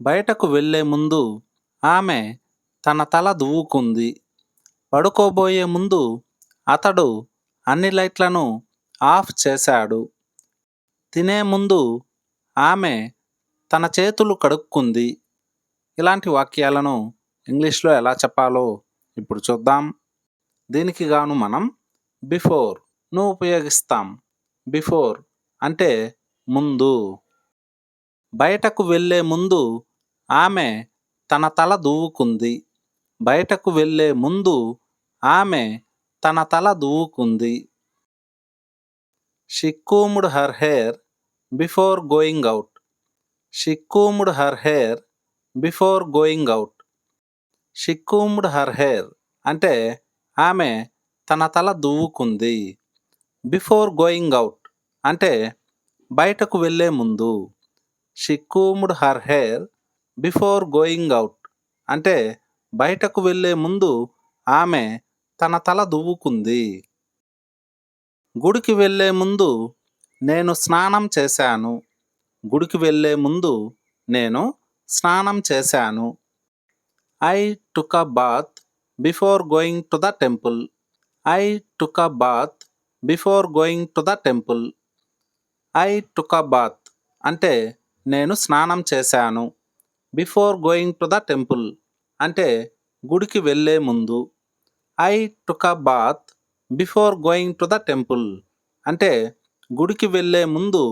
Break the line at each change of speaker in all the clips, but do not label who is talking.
బయటకు వెళ్ళే ముందు ఆమె తన తల దువ్వుకుంది. పడుకోబోయే ముందు అతడు అన్ని లైట్లను ఆఫ్ చేశాడు. తినే ముందు ఆమె తన చేతులు కడుక్కుంది. ఇలాంటి వాక్యాలను ఇంగ్లీష్లో ఎలా చెప్పాలో ఇప్పుడు చూద్దాం. దీనికి గాను మనం బిఫోర్ను ఉపయోగిస్తాం. బిఫోర్ అంటే ముందు. బయటకు వెళ్ళే ముందు ఆమె తన తల దువ్వుకుంది. బయటకు వెళ్ళే ముందు ఆమె తన తల దువ్వుకుంది. She combed her hair before going out. She combed her hair before going out. She combed her hair అంటే ఆమె తన తల దువ్వుకుంది. బిఫోర్ గోయింగ్ అవుట్ అంటే బయటకు వెళ్ళే ముందు. She combed her hair before going out అంటే బయటకు వెళ్ళే ముందు ఆమె తన తల దువ్వుకుంది. గుడికి వెళ్ళే ముందు నేను స్నానం చేశాను. గుడికి వెళ్ళే ముందు నేను స్నానం చేశాను. I took a bath before going to the temple. I took a bath before going to the temple. I took a bath అంటే నేను స్నానం చేశాను. Before going to the temple అంటే గుడికి వెళ్ళే ముందు. I took a bath before going to the temple అంటే గుడికి వెళ్ళే ముందు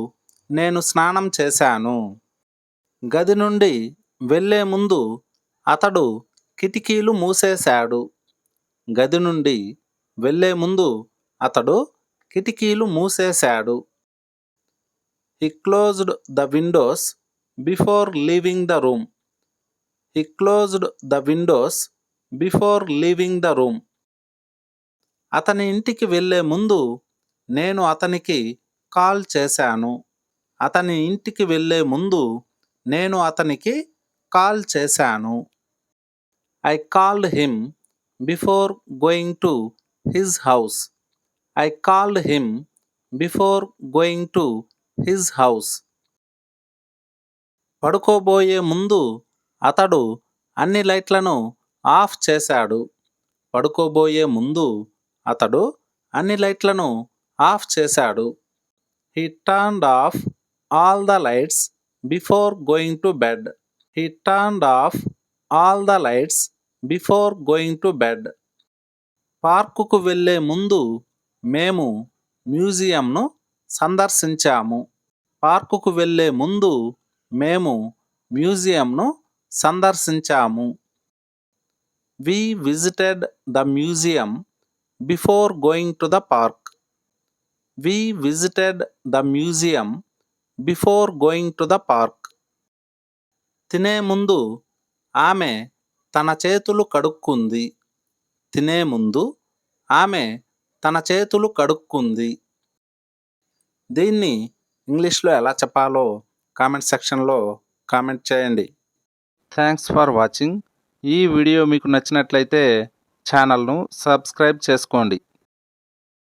నేను స్నానం చేశాను. గది నుండి వెళ్ళే ముందు అతడు కిటికీలు మూసేశాడు. గది నుండి వెళ్ళే ముందు అతడు కిటికీలు మూసేశాడు. He closed the windows before leaving the room. He closed the windows before leaving the room. అతని ఇంటికి వెళ్ళే ముందు నేను అతనికి కాల్ చేశాను. అతని ఇంటికి వెళ్ళే ముందు నేను అతనికి కాల్ చేశాను. I called him before going to his house. I called him before going to his house. పడుకోబోయే ముందు అతడు అన్ని లైట్లను ఆఫ్ చేశాడు. పడుకోబోయే ముందు అతడు అన్ని లైట్లను ఆఫ్ చేశాడు. He turned off all the lights before going to bed. He turned off all the lights before going to bed. పార్కుకు వెళ్ళే ముందు మేము మ్యూజియంను సందర్శించాము. పార్కుకు వెళ్ళే ముందు మేము మ్యూజియంను సందర్శించాము. We visited the museum before going to the park. We visited the museum before going to the park. తినే ముందు ఆమె తన చేతులు కడుక్కుంది. తినే ముందు ఆమె తన చేతులు కడుక్కుంది. దీన్ని ఇంగ్లీష్లో ఎలా చెప్పాలో కామెంట్ సెక్షన్లో కామెంట్ చేయండి. Thanks for watching. ఈ వీడియో మీకు నచ్చినట్లయితే ఛానల్ను సబ్స్క్రైబ్ చేసుకోండి.